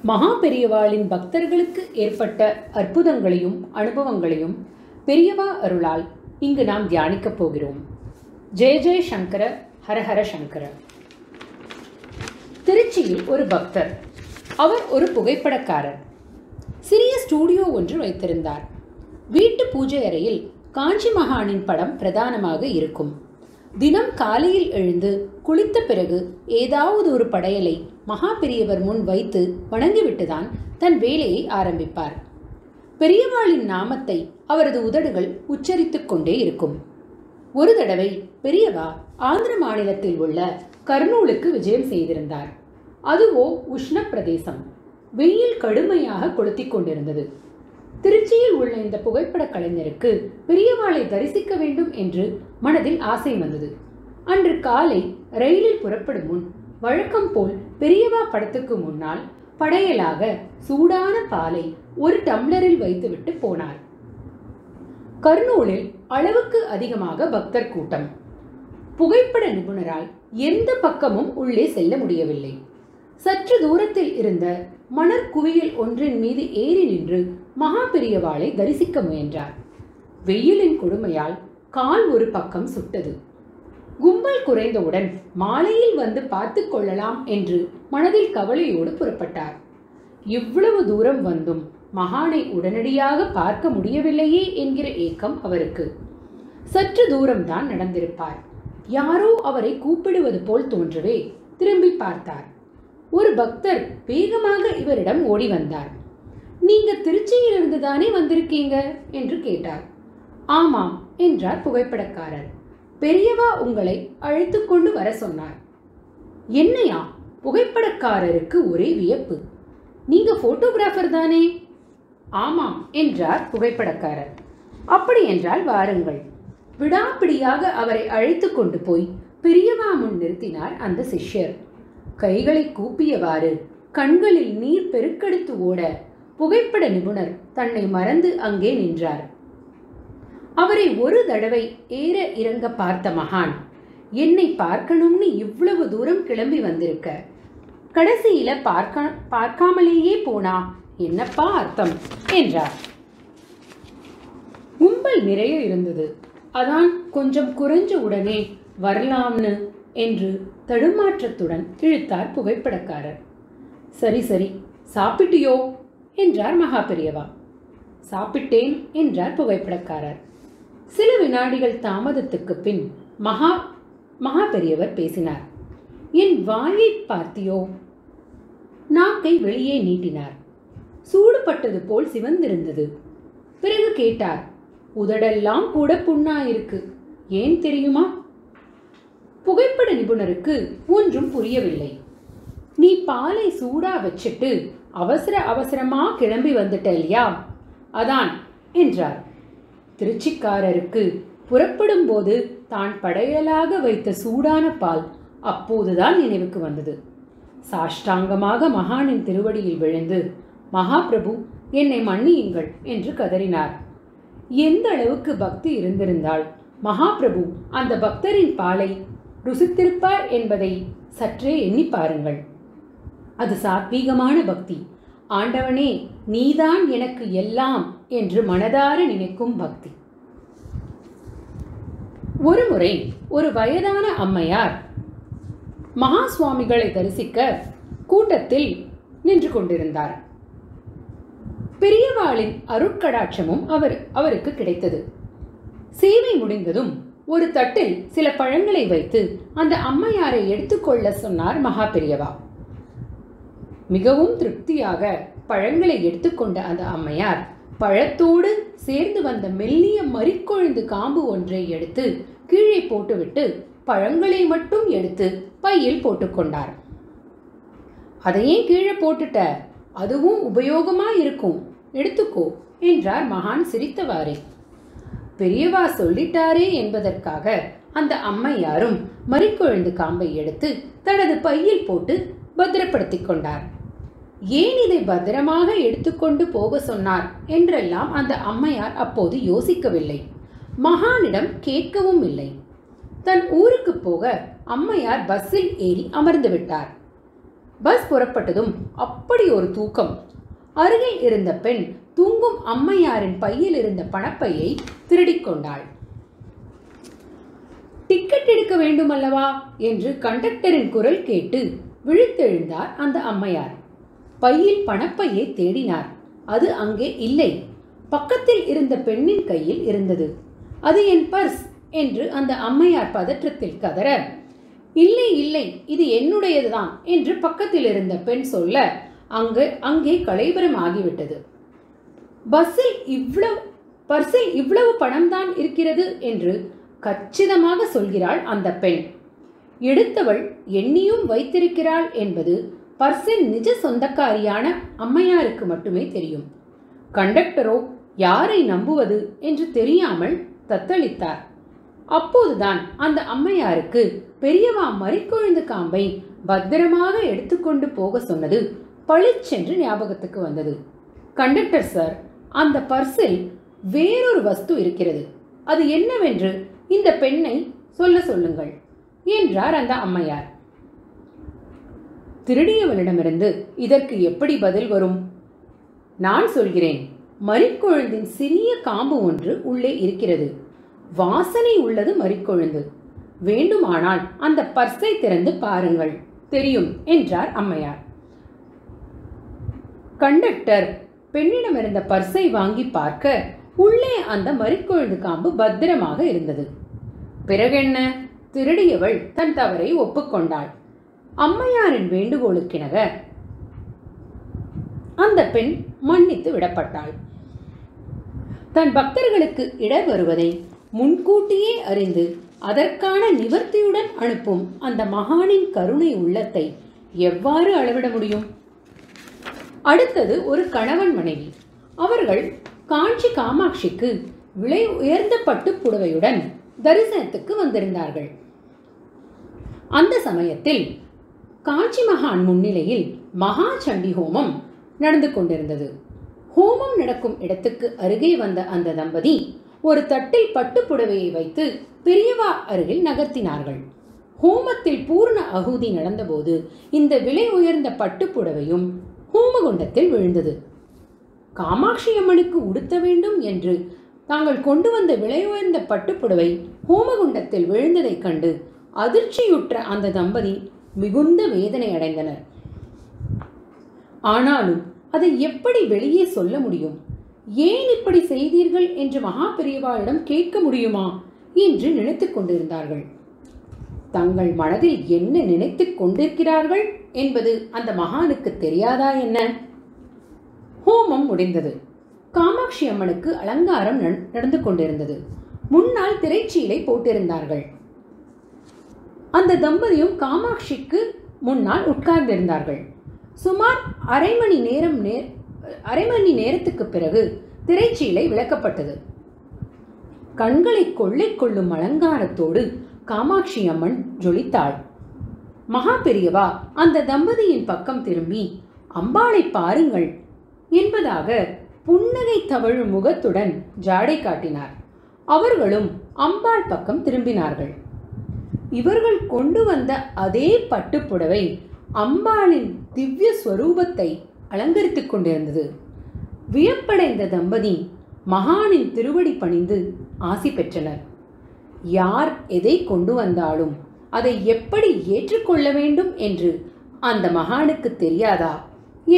மகா பெரியவாளின் பக்தர்களுக்கு ஏற்பட்ட அற்புதங்களையும் அனுபவங்களையும் பெரியவா அருளால் இங்கு நாம் தியானிக்கப் போகிறோம். ஜெய ஜெய சங்கர, ஹரஹர சங்கர. திருச்சியில் ஒரு பக்தர். அவர் ஒரு புகைப்படக்காரர். சிறிய ஸ்டூடியோ ஒன்று வைத்திருந்தார். வீட்டு பூஜை அறையில் காஞ்சி மகானின் படம் பிரதானமாக இருக்கும். தினம் காலையில் எழுந்து குளித்த பிறகு ஏதாவது ஒரு படையலை மகா பெரியவர் முன் வைத்து வணங்கிவிட்டுதான் தன் வேலையை ஆரம்பிப்பார். பெரியவாளின் நாமத்தை அவரது உதடுகள் உச்சரித்துக் கொண்டே இருக்கும். ஒரு தடவை பெரியவா ஆந்திர மாநிலத்தில் உள்ள கர்னூலுக்கு விஜயம் செய்திருந்தார். அதுவோ உஷ்ண பிரதேசம். வெயில் கடுமையாக கொளுத்திக் கொண்டிருந்தது. திருச்சியில் உள்ள இந்த புகைப்பட கலைஞருக்கு பெரியவாளை தரிசிக்க வேண்டும் என்று மனதில் ஆசை வந்தது. அன்று காலை ரயிலில் புறப்படும் முன் வழக்கம் போல் பெரியவா படத்துக்கு முன்னால் படையலாக சூடான பாலை ஒரு டம்ளரில் வைத்துவிட்டு போனார். கர்னூலில் அளவுக்கு அதிகமாக பக்தர் கூட்டம். புகைப்பட நிபுணரால் எந்த பக்கமும் உள்ளே செல்ல முடியவில்லை. சற்று தூரத்தில் இருந்த மணற் குவியல் ஒன்றின் மீது ஏறி நின்று மகா பெரியவாளை தரிசிக்க முயன்றார். வெயிலின் கொடுமையால் கால் ஒரு பக்கம் சுட்டது. கும்பல் குறைந்தவுடன் மாலையில் வந்து பார்த்து கொள்ளலாம் என்று மனதில் கவலையோடு புறப்பட்டார். இவ்வளவு தூரம் வந்தும் மகானை உடனடியாக பார்க்க முடியவில்லையே என்கிற ஏக்கம் அவருக்கு. சற்று தூரம்தான் நடந்திருப்பார். யாரோ அவரை கூப்பிடுவது போல் தோன்றவே திரும்பி பார்த்தார். ஒரு பக்தர் வேகமாக இவரிடம் ஓடி வந்தார். நீங்க திருச்சியிலிருந்து தானே வந்திருக்கீங்க என்று கேட்டார். ஆமாம் என்றார் புகைப்படக்காரர். பெரியவா உங்களை அழைத்து கொண்டு வர சொன்னார். என்னையா? புகைப்படக்காரருக்கு ஒரே வியப்பு. நீங்க போட்டோகிராஃபர் தானே? ஆமாம் என்றார் புகைப்படக்காரர். அப்படி என்றால் வாருங்கள். விடாப்பிடியாக அவரை அழைத்து கொண்டு போய் பெரியவா முன் நிறுத்தினார் அந்த சிஷ்யர். கைகளை கூப்பியவாறு கண்களில் நீர் பெருக்கெடுத்து ஓட புகைப்பட நிபுணர் தன்னை மறந்து அங்கே நின்றார். அவரை ஒரு தடவை ஏற இறங்க பார்த்த மகான், என்னை பார்க்கணும்னு இவ்வளவு தூரம் கிளம்பி வந்திருக்க, கடைசியில பார்க்காமலேயே போனா என்னப்பா அர்த்தம் என்றார். கும்பல் நிறைய இருந்தது. அதான் கொஞ்சம் குறைஞ்ச உடனே வரலாம்னு என்று தடுமாற்றத்துடன் இழுத்தார் புகைப்படக்காரர். சரி சரி, சாப்பிட்டியோ என்றார் மகா பெரியவா. சாப்பிட்டேன் என்றார் புகைப்படக்காரர். சில வினாடிகள் தாமதத்துக்கு பின் மகா பெரியவர் பேசினார். என் வாயை பார்த்தியோ? நாக்கை வெளியே நீட்டினார். சூடுபட்டது போல் சிவந்திருந்தது. பிறகு கேட்டார், உதடெல்லாம் கூட புண்ணாயிருக்கு, ஏன் தெரியுமா? புகைப்பட நிபுணருக்கு ஒன்றும் புரியவில்லை. நீ பாலை சூடா வச்சிட்டு அவசரமா கிளம்பி வந்துட்ட இல்லையா, அதான் என்றார். திருச்சிக்காரருக்கு புறப்படும் போது தான் படையலாக வைத்த சூடான பால் அப்போதுதான் நினைவுக்கு வந்தது. சாஷ்டாங்கமாக மகானின் திருவடியில் விழுந்து, மகாபிரபு என்னை மன்னியுங்கள் என்று கதறினார். எந்த அளவுக்கு பக்தி இருந்திருந்தால் மகாபிரபு அந்த பக்தரின் பாலை ருசித்திருப்பார் என்பதை சற்றே எண்ணி பாருங்கள். அது சாத்வீகமான பக்தி. ஆண்டவனே, நீதான் எனக்கு எல்லாம் என்று மனதார நினைக்கும் பக்தி. ஒருமுறை ஒரு வயதான அம்மையார் மகா சுவாமிகளை தரிசிக்க கூட்டத்தில் நின்று கொண்டிருந்தார். பெரியவாளின் அருட்கடாட்சமும் அவருக்கு கிடைத்தது. சேவை முடிந்ததும் ஒரு தட்டில் சில பழங்களை வைத்து அந்த அம்மையாரை எடுத்துக்கொள்ள சொன்னார் மகா பெரியவா. மிகவும் திருப்தியாக பழங்களை எடுத்துக்கொண்ட அந்த அம்மையார் பழத்தோடு சேர்ந்து வந்த மெல்லிய மறிக்கொழுந்து காம்பு ஒன்றை எடுத்து கீழே போட்டுவிட்டு பழங்களை மட்டும் எடுத்து பையில் போட்டுக்கொண்டார். அதையே கீழே போட்டுட்ட, அதுவும் உபயோகமா இருக்கும், எடுத்துக்கோ என்றார் மகான் சிரித்தவாறே. பெரியவா சொல்லிட்டாரே என்பதற்காக அந்த அம்மையாரும் மறிக்கொழுந்து காம்பை எடுத்து தனது பையில் போட்டு பத்திரப்படுத்திக் கொண்டார். ஏன் இதை பத்திரமாக எடுத்துக்கொண்டு போக சொன்னார் என்றெல்லாம் அந்த அம்மையார் அப்போது யோசிக்கவில்லை. மகானிடம் கேட்கவும் இல்லை. தன் ஊருக்கு போக அம்மையார் பஸ்ஸில் ஏறி அமர்ந்து விட்டார். பஸ் புறப்பட்டதும் அப்படி ஒரு தூக்கம். அருகில் இருந்த பெண் தூங்கும் அம்மையாரின் பையில் இருந்த பணப்பையை திருடிக்கொண்டாள். டிக்கெட் எடுக்க வேண்டும் அல்லவா என்று கண்டக்டரின் குரல் கேட்டு விழித்தெழுந்தார் அந்த அம்மையார். பையில் பணப்பையை தேடினார். அது அங்கே இல்லை. பக்கத்தில் இருந்த பெண்ணின் கையில் இருந்தது. அது என் பர்ஸ் என்று அந்த அம்மையார் பதற்றத்தில் கதற, இல்லை இல்லை, இது என்னுடையதுதான் என்று பக்கத்தில் இருந்த பெண் சொல்ல அங்கே கலைபரம் ஆகிவிட்டது. பர்சில் இவ்வளவு பணம்தான் இருக்கிறது என்று கச்சிதமாக சொல்கிறாள் அந்த பெண். எடுத்தவள் எண்ணியும் வைத்திருக்கிறாள் என்பது பர்சின் நிஜ சொந்தக்காரியான அம்மையாருக்கு மட்டுமே தெரியும். கண்டக்டரோ யாரை நம்புவது என்று தெரியாமல் தத்தளித்தார். அப்போதுதான் அந்த அம்மையாருக்கு பெரியவா மறிக்கொழுந்து காம்பை பத்திரமாக எடுத்துக்கொண்டு போக சொன்னது பளிச்சென்று ஞாபகத்துக்கு வந்தது. கண்டக்டர் சார், அந்த பர்சில் வேறொரு வஸ்து இருக்கிறது. அது என்னவென்று இந்த பெண்ணை சொல்லுங்கள் என்றார் அந்த அம்மையார். திருடியவளிடமிருந்து இதற்கு எப்படி பதில் வரும்? நான் சொல்கிறேன். மறிக்கொழுந்தின் சிறிய காம்பு ஒன்று உள்ளே இருக்கிறது. வாசனை உள்ளது மறிக்கொழுந்து. வேண்டுமானால் அந்த பர்ஸை திறந்து பாருங்கள், தெரியும் என்றார் அம்மையார். கண்டக்டர் பெண்ணிடமிருந்த பர்ஸை வாங்கி பார்க்க உள்ளே அந்த மறிக்கொழுந்து காம்பு பத்திரமாக இருந்தது. பிறகென்ன? திருடியவள் தன் தவறை ஒப்புக்கொண்டாள். அம்மையாரின் வேண்டுகோளுக்கிணங்க அந்த பெண் மன்னித்து விடப்பட்டாள். தன் பக்தர்களுக்கு இடர் வருவதை முன்கூட்டியே அறிந்து அதற்கான நிவர்த்தியுடன் அனுப்பும் அந்த மகானின் கருணை உள்ளத்தை எவ்வாறு அளவிட முடியும்? அடுத்தது ஒரு கணவன் மனைவி. அவர்கள் காஞ்சி காமாட்சிக்கு விலை உயர்ந்த பட்டு புடவையுடன் தரிசனத்துக்கு வந்திருந்தார்கள். அந்த சமயத்தில் காஞ்சி மகான் முன்னிலையில் மகா சண்டி ஹோமம் நடந்து கொண்டிருந்தது. ஹோமம் நடக்கும் இடத்துக்கு அருகே வந்த அந்த தம்பதி ஒரு தட்டில் பட்டு புடவையை வைத்து பெரியவா அருகில் நகர்த்தினார்கள். ஹோமத்தில் பூர்ண அகுதி நடந்தபோது இந்த விலை உயர்ந்த பட்டு புடவையும் ஹோமகுண்டத்தில் விழுந்தது. காமாட்சி அம்மனுக்கு உடுத்த வேண்டும் என்று தாங்கள் கொண்டு வந்த விலை உயர்ந்த பட்டு புடவை ஹோமகுண்டத்தில் விழுந்ததைக் கண்டு அதிர்ச்சியுற்ற அந்த தம்பதி மிகுந்த வேதனை அடைந்தனர். ஆனாலும் அதை எப்படி வெளியே சொல்ல முடியும்? ஏன் இப்படி செய்தீர்கள் என்று மகா பெரியவாளிடம் கேட்க முடியுமா என்று நினைத்துக் கொண்டிருந்தார்கள். தங்கள் மனதில் என்ன நினைத்துக் கொண்டிருக்கிறார்கள் என்பது அந்த மகானுக்கு தெரியாதா என்ன? ஹோமம் முடிந்தது. காமாட்சி அம்மனுக்கு அலங்காரம் நடந்து கொண்டிருந்தது. முன்னால் திரைச்சீலை போட்டிருந்தார்கள். அந்த தம்பதியும் காமாட்சிக்கு முன்னால் உட்கார்ந்திருந்தார்கள். சுமார் அரை மணி நேரத்துக்கு பிறகு திரைச்சீலை விளக்கப்பட்டது. கண்களை கொள்ளை கொள்ளும் அலங்காரத்தோடு காமாட்சி அம்மன் ஜொலித்தாள். மகா பெரியவா அந்த தம்பதியின் பக்கம் திரும்பி, அம்பாளை பாருங்கள் என்பதாக புன்னகை தவழும் முகத்துடன் ஜாடை காட்டினார். அவர்களும் அம்பாள் பக்கம் திரும்பினார்கள். இவர்கள் கொண்டு வந்த அதே பட்டுப்புடவை அம்பாளின் திவ்ய ஸ்வரூபத்தை அலங்கரித்துக் கொண்டிருந்தது. வியப்படைந்த தம்பதி மகானின் திருவடி பணிந்து ஆசி பெற்றனர். யார் எதை கொண்டு வந்தாலும் அதை எப்படி ஏற்றுக்கொள்ள வேண்டும் என்று அந்த மகானுக்கு தெரியாதா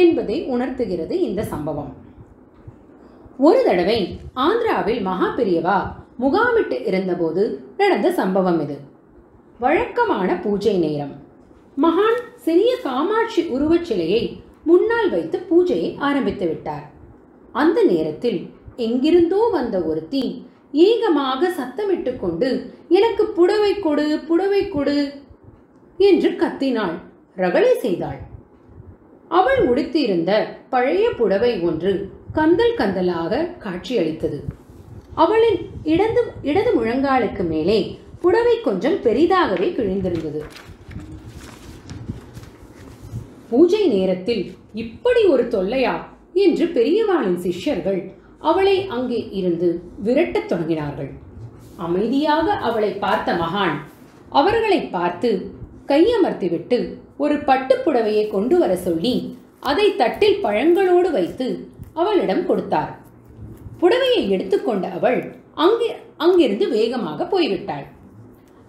என்பதை உணர்த்துகிறது இந்த சம்பவம். ஒரு தடவை ஆந்திராவில் மகா பெரியவா முகாமிட்டு இருந்தபோது நடந்த சம்பவம் இது. வழக்கமான பூஜை நேரம். மகான் சிறிய காமாட்சி உருவச் சிலையை முன்னால் வைத்து பூஜையை ஆரம்பித்து விட்டார். அந்த நேரத்தில் எங்கிருந்தோ வந்த ஒருத்தி ஏகமாக சத்தமிட்டு கொண்டு, எனக்கு புடவை கொடு, புடவை கொடு என்று கத்தினாள், ரகளை செய்தாள். அவள் உடுத்தியிருந்த பழைய புடவை ஒன்று கந்தல் கந்தலாக காட்சியளித்தது. அவளின் இடது முழங்காலுக்கு மேலே புடவை கொஞ்சம் பெரிதாகவே கிழிந்திருந்தது. பூஜை நேரத்தில் இப்படி ஒரு தொல்லையா என்று பெரியவாளின் சிஷ்யர்கள் அவளை அங்கே இருந்து விரட்டத் தொடங்கினார்கள். அமைதியாக அவளை பார்த்த மகான் அவர்களை பார்த்து கையமர்த்திவிட்டு ஒரு பட்டுப்புடவையை கொண்டு வர சொல்லி அதை தட்டில் பழங்களோடு வைத்து அவளிடம் கொடுத்தார். புடவையை எடுத்துக்கொண்ட அவள் அங்கிருந்து வேகமாக போய்விட்டாள்.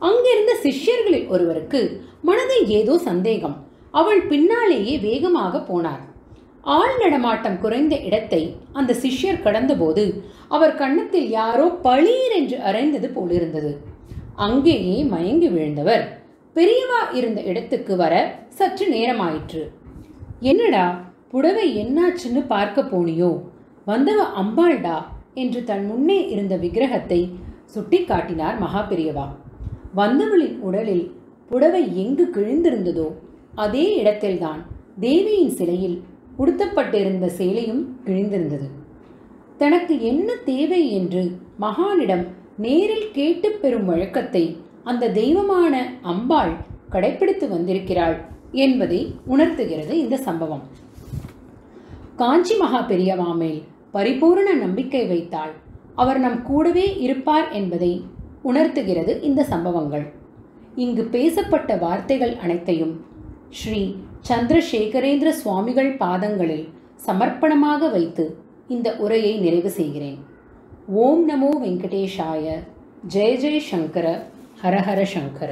அங்கிருந்த சிஷ்யர்களில் ஒருவருக்கு மனதில் ஏதோ சந்தேகம். அவள் பின்னாலேயே வேகமாக போனார். ஆள் நடமாட்டம் குறைந்த இடத்தை அந்த சிஷ்யர் கடந்தபோது அவர் கன்னத்தில் யாரோ பளீர் என்று அரைந்தது போலிருந்தது. அங்கேயே மயங்கி விழுந்தவர் பெரியவா இருந்த இடத்துக்கு வர சற்று நேரமாயிற்று. என்னடா புடவை என்னாச்சுன்னு பார்க்க போனியோ? வந்தவ அம்பாள்டா என்று தன் முன்னே இருந்த விக்கிரகத்தை சுட்டி காட்டினார் மகா பெரியவா. வந்தவளின் உடலில் புடவை எங்கு கிழிந்திருந்ததோ அதே இடத்தில்தான் தேவியின் சிலையில் உடுத்தப்பட்டிருந்த சேலையும் கிழிந்திருந்தது. தனக்கு என்ன தேவை என்று மகானிடம் நேரில் கேட்டு பெறும் வழக்கத்தை அந்த தெய்வமான அம்பாள் கடைப்பிடித்து வந்திருக்கிறாள் என்பதை உணர்த்துகிறது இந்த சம்பவம். காஞ்சி மகா பெரியவா மேல் பரிபூர்ண நம்பிக்கை வைத்தால் அவர் நம் கூடவே இருப்பார் என்பதை உணர்த்துகிறது இந்த சம்பவங்கள். இங்கு பேசப்பட்ட வார்த்தைகள் அனைத்தையும் ஸ்ரீ சந்திரசேகரேந்திர சுவாமிகள் பாதங்களில் சமர்ப்பணமாக வைத்து இந்த உரையை நிறைவு செய்கிறேன். ஓம் நமோ வெங்கடேஷாய. ஜெய ஜெய சங்கர. ஹர ஹர சங்கர.